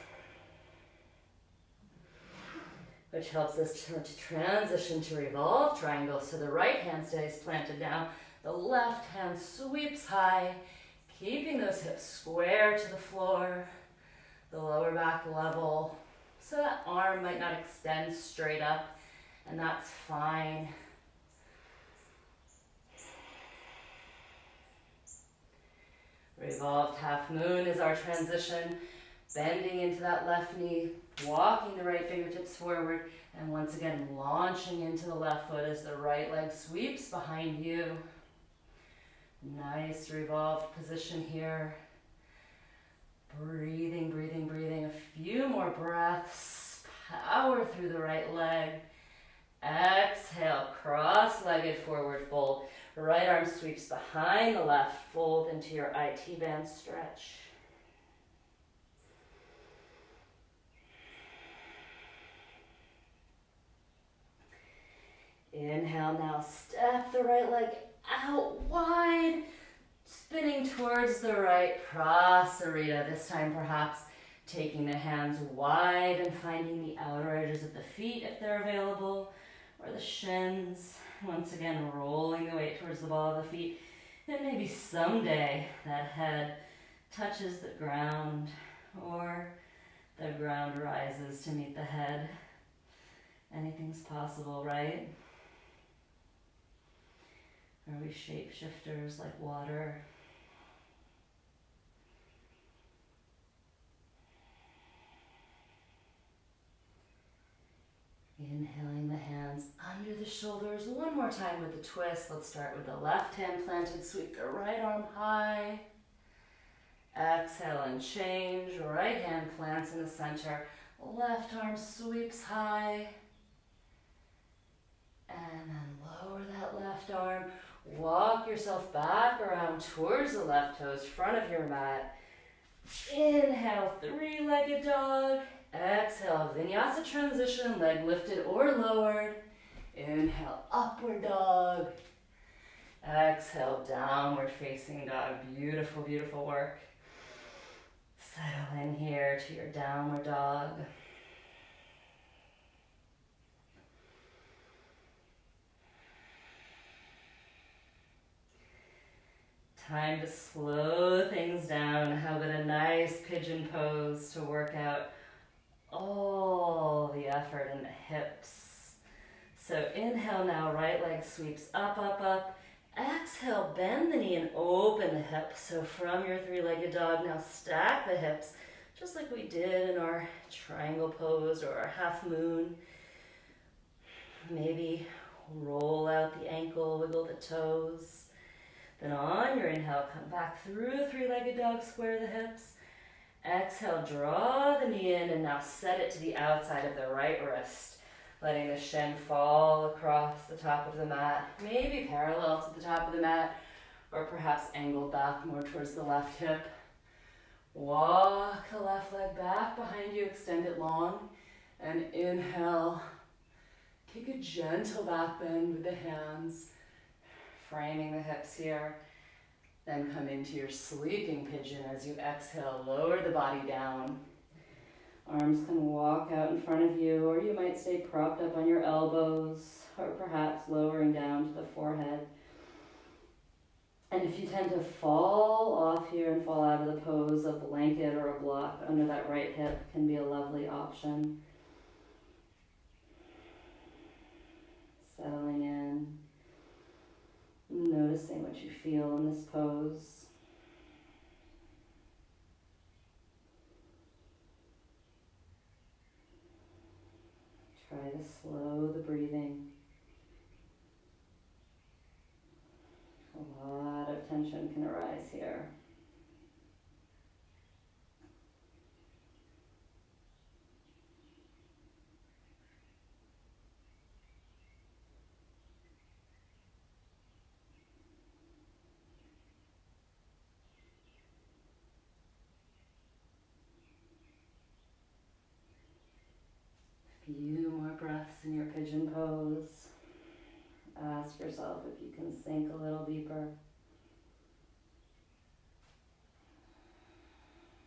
which helps us to transition to revolve triangle. So the right hand stays planted down, the left hand sweeps high, keeping those hips square to the floor, the lower back level. So that arm might not extend straight up, and that's fine. Revolved half moon is our transition. Bending into that left knee, walking the right fingertips forward, and once again launching into the left foot as the right leg sweeps behind you. Nice revolved position here. Breathing, breathing, breathing. A few more breaths. Power through the right leg. Exhale, cross-legged forward fold. Right arm sweeps behind the left, fold into your IT band stretch. Inhale, now step the right leg out wide, spinning towards the right, prasarita. This time perhaps taking the hands wide and finding the outer edges of the feet if they're available, or the shins. Once again, rolling the weight towards the ball of the feet. And maybe someday that head touches the ground, or the ground rises to meet the head. Anything's possible, right? Are we shapeshifters like water? Inhaling the hands under the shoulders. One more time with the twist. Let's start with the left hand planted. Sweep the right arm high. Exhale and change. Right hand plants in the center. Left arm sweeps high. And then lower that left arm. Walk yourself back around towards the left toes, front of your mat. Inhale, three-legged dog. Exhale, vinyasa transition, leg lifted or lowered. Inhale, upward dog. Exhale, downward facing dog. Beautiful, beautiful work. Settle in here to your downward dog. Time to slow things down. How about a nice pigeon pose to work out all the effort in the hips. So inhale now, right leg sweeps up, up, up. Exhale, bend the knee and open the hips. So from your three-legged dog, now stack the hips, just like we did in our triangle pose or our half moon. Maybe roll out the ankle, wiggle the toes. Then on your inhale, come back through three-legged dog, square the hips. Exhale, draw the knee in, and now set it to the outside of the right wrist, letting the shin fall across the top of the mat, maybe parallel to the top of the mat, or perhaps angled back more towards the left hip. Walk the left leg back behind you, extend it long, and inhale. Take a gentle back bend with the hands, framing the hips here. Then come into your sleeping pigeon as you exhale, lower the body down. Arms can walk out in front of you, or you might stay propped up on your elbows. or perhaps lowering down to the forehead. And if you tend to fall off here and fall out of the pose, a blanket or a block under that right hip can be a lovely option. Settling in, noticing what you feel in this pose. Try to slow the breathing. A lot of tension can arise here. Few more breaths in your pigeon pose. Ask yourself if you can sink a little deeper.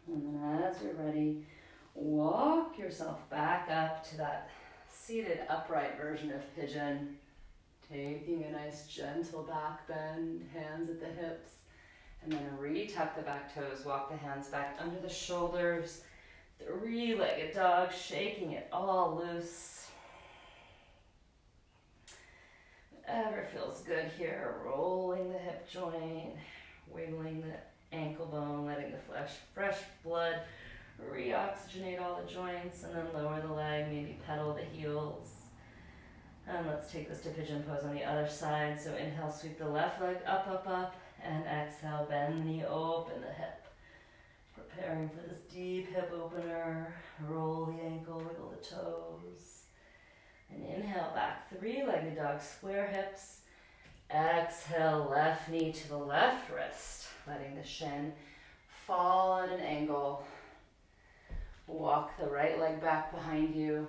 And then as you're ready, walk yourself back up to that seated upright version of pigeon. Taking a nice gentle back bend, hands at the hips. And then re-tuck the back toes, walk the hands back under the shoulders. Three-legged dog, shaking it all loose. Whatever feels good here, rolling the hip joint, wiggling the ankle bone, letting the fresh blood re-oxygenate all the joints, and then lower the leg, maybe pedal the heels. And let's take this to pigeon pose on the other side. So inhale, sweep the left leg up, up, up, and exhale, bend the knee, open the hip. Preparing for this deep hip opener, roll the ankle, wiggle the toes. And inhale back, three-legged dog, square hips. Exhale, left knee to the left wrist, letting the shin fall at an angle. Walk the right leg back behind you.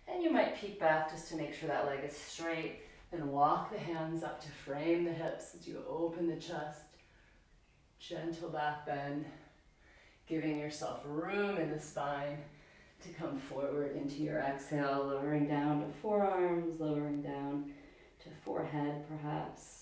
And you might peek back just to make sure that leg is straight. Then walk the hands up to frame the hips as you open the chest. Gentle back bend, giving yourself room in the spine to come forward into your exhale, lowering down to forearms, lowering down to forehead perhaps.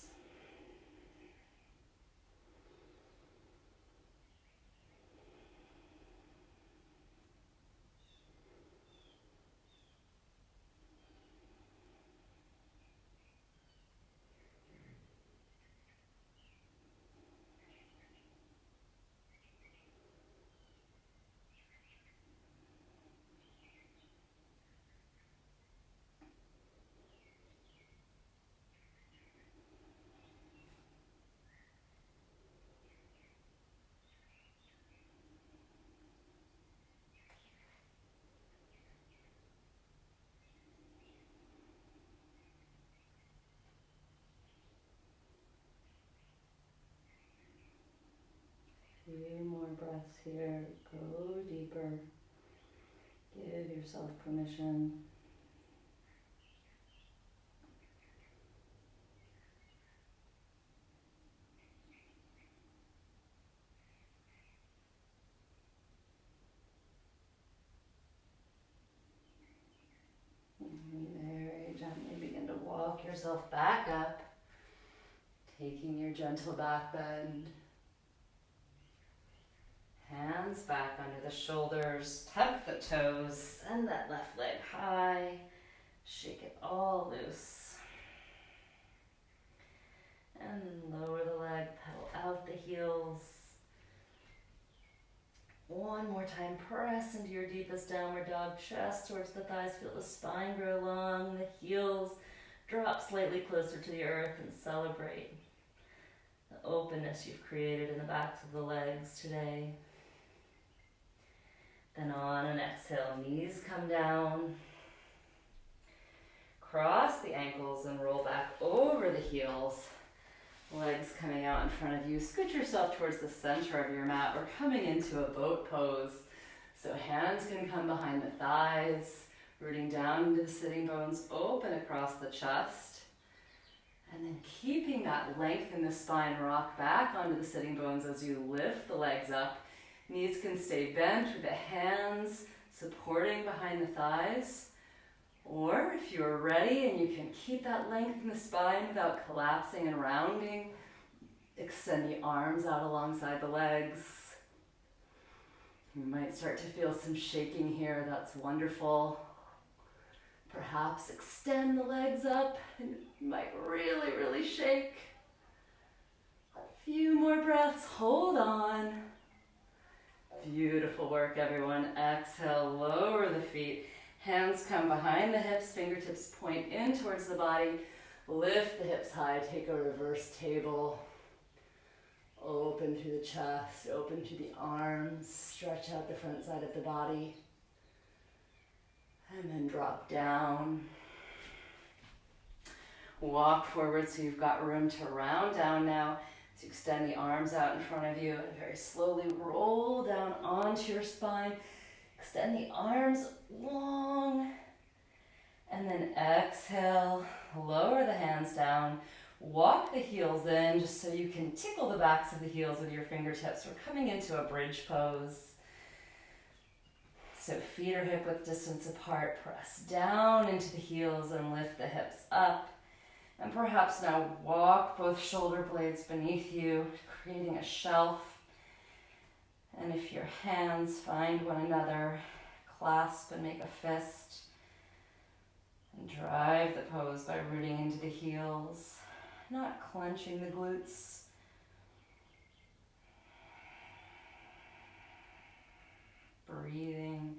Few more breaths here. Go deeper. Give yourself permission. And very gently begin to walk yourself back up, taking your gentle back bend. Hands back under the shoulders, tuck the toes, send that left leg high, shake it all loose. And then lower the leg, pedal out the heels. One more time, press into your deepest downward dog, chest towards the thighs, feel the spine grow long, the heels drop slightly closer to the earth, and celebrate the openness you've created in the backs of the legs today. Then on an exhale, knees come down. Cross the ankles and roll back over the heels. Legs coming out in front of you. Scoot yourself towards the center of your mat. We're coming into a boat pose. So hands can come behind the thighs, rooting down into the sitting bones, open across the chest. And then keeping that length in the spine, rock back onto the sitting bones as you lift the legs up. Knees can stay bent with the hands supporting behind the thighs. Or if you're ready and you can keep that length in the spine without collapsing and rounding, extend the arms out alongside the legs. You might start to feel some shaking here. That's wonderful. Perhaps extend the legs up and you might really, really shake. A few more breaths. Hold on. Beautiful work, everyone. Exhale, lower the feet. Hands come behind the hips, fingertips point in towards the body. Lift the hips high, take a reverse table. Open through the chest, open through the arms, stretch out the front side of the body. And then drop down. Walk forward so you've got room to round down now. So extend the arms out in front of you and very slowly roll down onto your spine. Extend the arms long. And then exhale, lower the hands down. Walk the heels in just so you can tickle the backs of the heels with your fingertips. We're coming into a bridge pose. So feet are hip width distance apart. Press down into the heels and lift the hips up. And perhaps now walk both shoulder blades beneath you, creating a shelf. And if your hands find one another, clasp and make a fist. And drive the pose by rooting into the heels, not clenching the glutes. Breathing.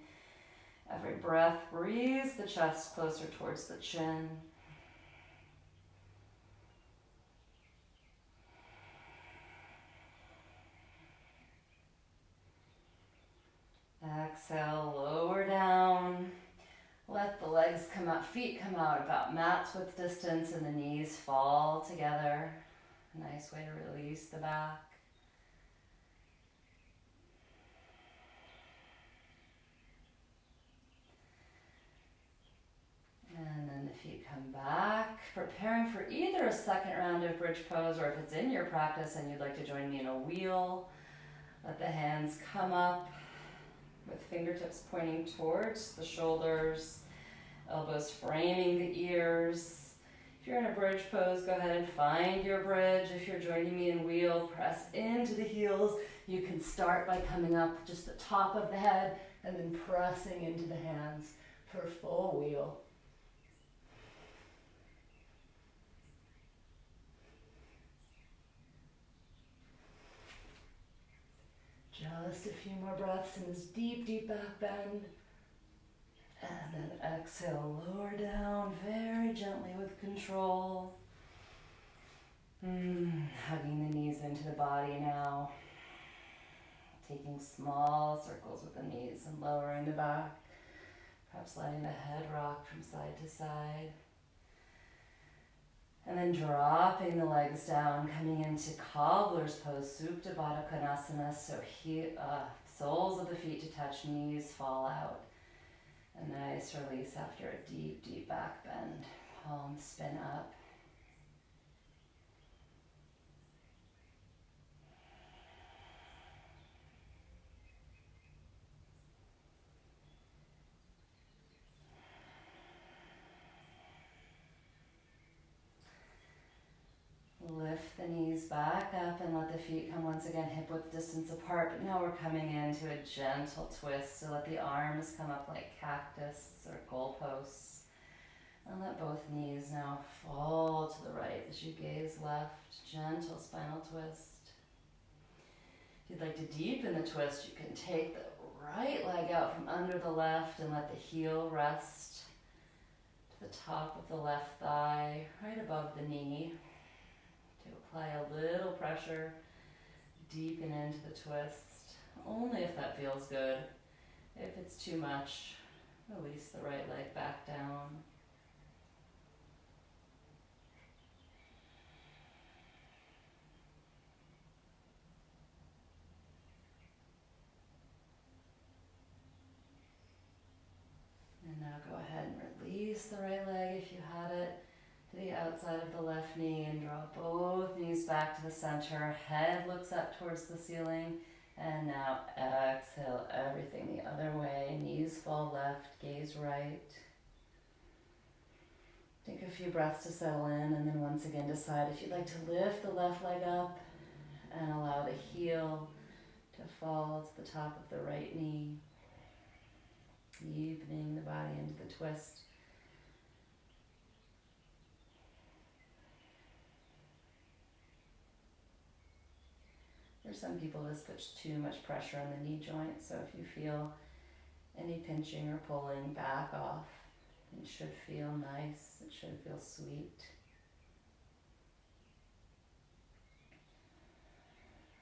Every breath breathes the chest closer towards the chin. Exhale, lower down. Let the legs come out, feet come out about mat's width distance and the knees fall together. A nice way to release the back. And then the feet come back, preparing for either a second round of bridge pose, or if it's in your practice and you'd like to join me in a wheel, let the hands come up with fingertips pointing towards the shoulders, elbows framing the ears. If you're in a bridge pose, go ahead and find your bridge. If you're joining me in wheel, press into the heels. You can start by coming up just the top of the head and then pressing into the hands for full wheel. Just a few more breaths in this deep, deep back bend. And then exhale, lower down very gently with control. Hugging the knees into the body now. Taking small circles with the knees and lowering the back. Perhaps letting the head rock from side to side. And then dropping the legs down, coming into cobbler's pose, Supta Baddha Konasana, so soles of the feet to touch, knees fall out. A nice release after a deep, deep back bend. Palms spin up. Lift the knees back up and let the feet come once again hip width distance apart. But now we're coming into a gentle twist. So let the arms come up like cactus or goalposts. And let both knees now fall to the right as you gaze left. Gentle spinal twist. If you'd like to deepen the twist, you can take the right leg out from under the left and let the heel rest to the top of the left thigh, right above the knee. To apply a little pressure, deepen into the twist, only if that feels good. If it's too much, release the right leg back down. And now go ahead and release the right leg if you had it to the outside of the left knee and draw both knees back to the center. Head looks up towards the ceiling. And now exhale everything the other way. Knees fall left, gaze right. Take a few breaths to settle in, and then once again decide if you'd like to lift the left leg up and allow the heel to fall to the top of the right knee, deepening the body into the twist. For some people, this puts too much pressure on the knee joint, so if you feel any pinching or pulling, back off. It should feel nice, it should feel sweet.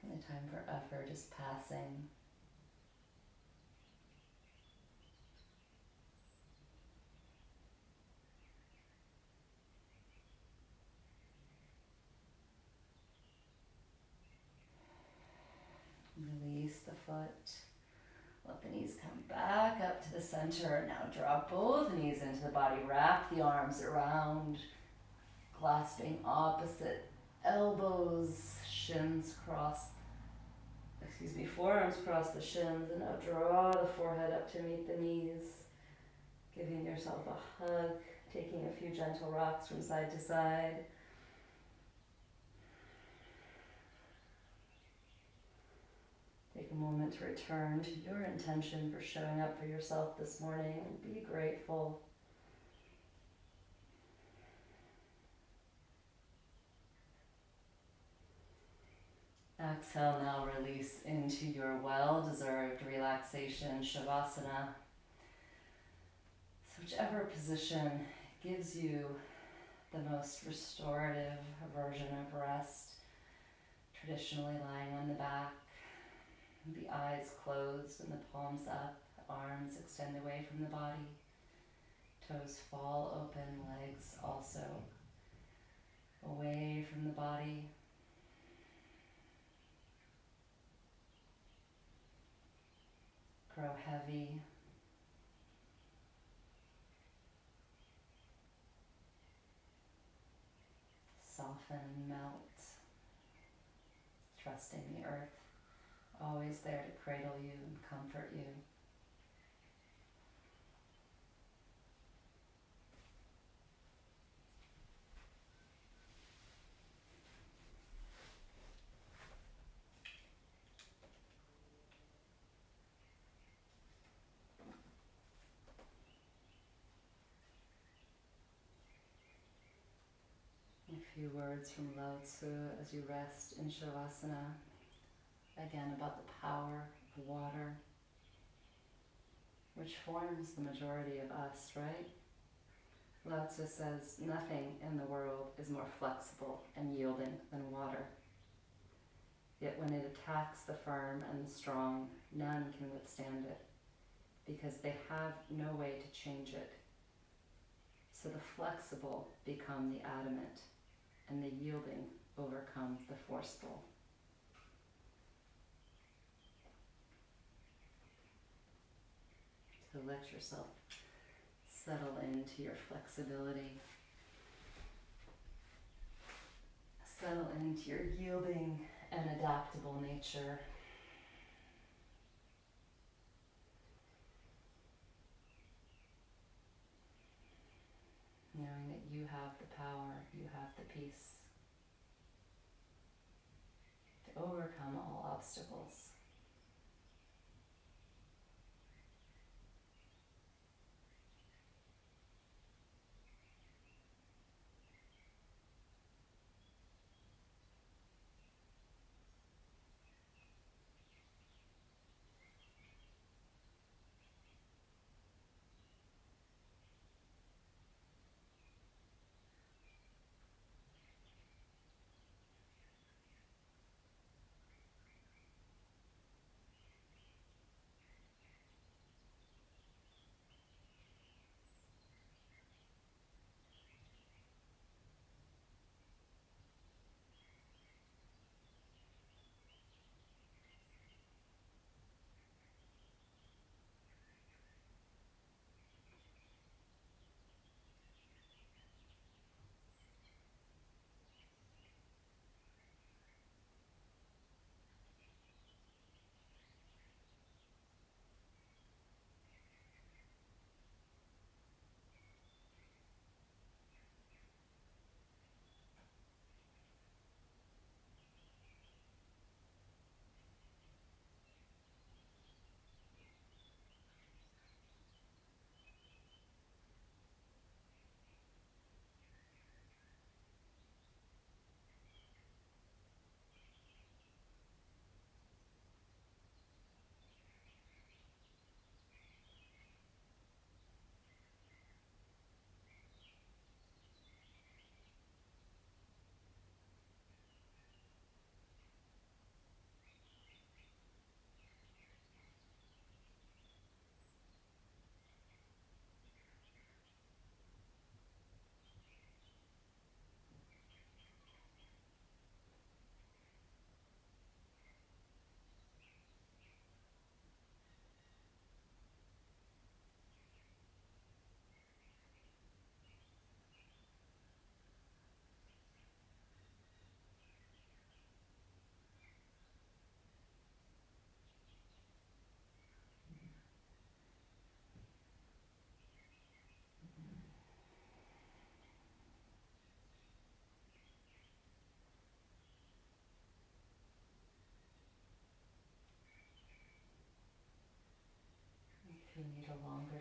And the time for effort is passing. Release the foot. Let the knees come back up to the center. Now draw both knees into the body. Wrap the arms around, clasping opposite elbows, forearms cross the shins, and now draw the forehead up to meet the knees. Giving yourself a hug, taking a few gentle rocks from side to side. Take a moment to return to your intention for showing up for yourself this morning and be grateful. Exhale, now release into your well-deserved relaxation, Shavasana. So whichever position gives you the most restorative version of rest, traditionally lying on the back, the eyes closed and the palms up, arms extend away from the body, toes fall open, legs also away from the body. Grow heavy. Soften, melt. Trusting the earth, always there to cradle you and comfort you. A few words from Lao Tzu as you rest in Shavasana. Again, about the power of water, which forms the majority of us, right? Lao Tzu says, nothing in the world is more flexible and yielding than water. Yet when it attacks the firm and the strong, none can withstand it, because they have no way to change it. So the flexible become the adamant, and the yielding overcome the forceful. So let yourself settle into your flexibility. Settle into your yielding and adaptable nature. Knowing that you have the power, you have the peace to overcome all obstacles.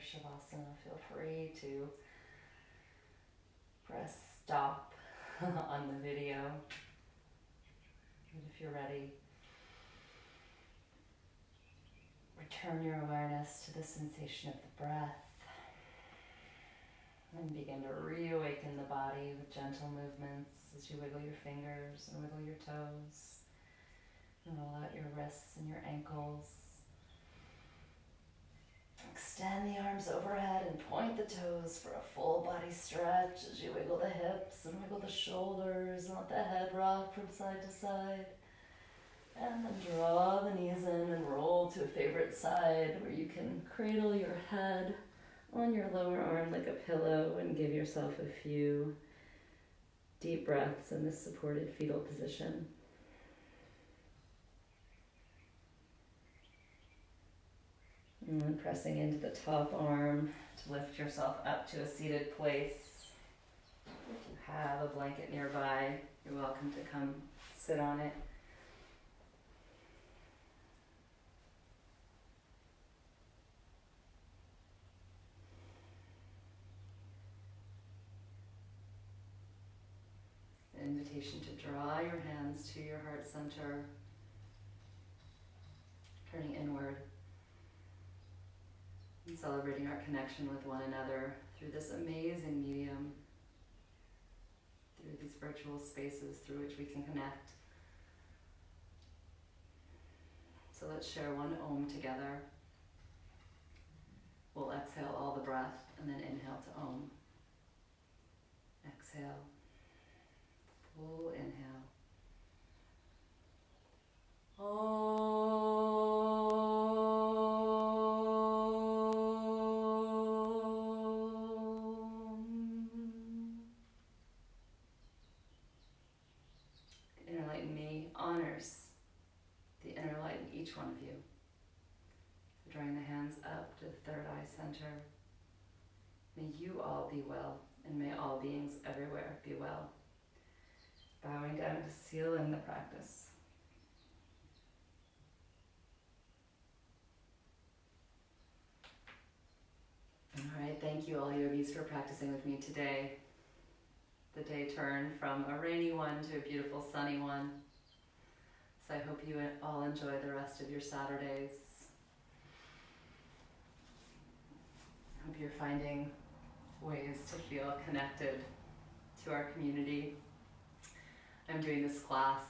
Shavasana, feel free to press stop on the video. And if you're ready, return your awareness to the sensation of the breath and begin to reawaken the body with gentle movements as you wiggle your fingers and wiggle your toes and roll out your wrists and your ankles. Extend the arms overhead and point the toes for a full body stretch as you wiggle the hips and wiggle the shoulders and let the head rock from side to side. And then draw the knees in and roll to a favorite side where you can cradle your head on your lower arm like a pillow and give yourself a few deep breaths in this supported fetal position. And then pressing into the top arm to lift yourself up to a seated place. If you have a blanket nearby, you're welcome to come sit on it. An invitation to draw your hands to your heart center, turning inward. And celebrating our connection with one another through this amazing medium, through these virtual spaces through which we can connect. So let's share one Om together. We'll exhale all the breath and then inhale to Om. Exhale. Full inhale. Om. Inner light in me honors the inner light in each one of you. So drawing the hands up to the third eye center. May you all be well, and may all beings everywhere be well. Bowing down to seal in the practice. All right, thank you all yogis for practicing with me today. The day turned from a rainy one to a beautiful sunny one. So I hope you all enjoy the rest of your Saturdays. I hope you're finding ways to feel connected to our community. I'm doing this class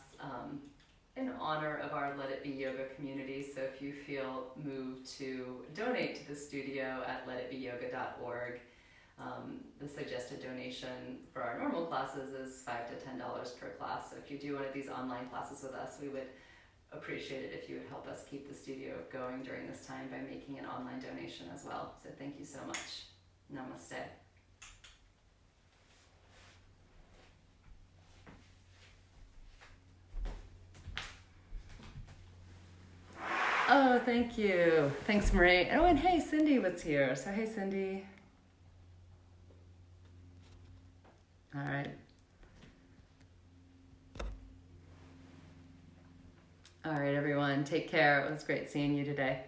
in honor of our Let It Be Yoga community, so if you feel moved to donate to the studio at letitbeyoga.org, the suggested donation for our normal classes is $5 to $10 per class. So if you do one of these online classes with us, we would appreciate it if you would help us keep the studio going during this time by making an online donation as well. So thank you so much. Namaste. Oh, thank you. Thanks, Marie. Oh, and hey, Cindy was here. So hey, Cindy. All right. All right, everyone. Take care. It was great seeing you today.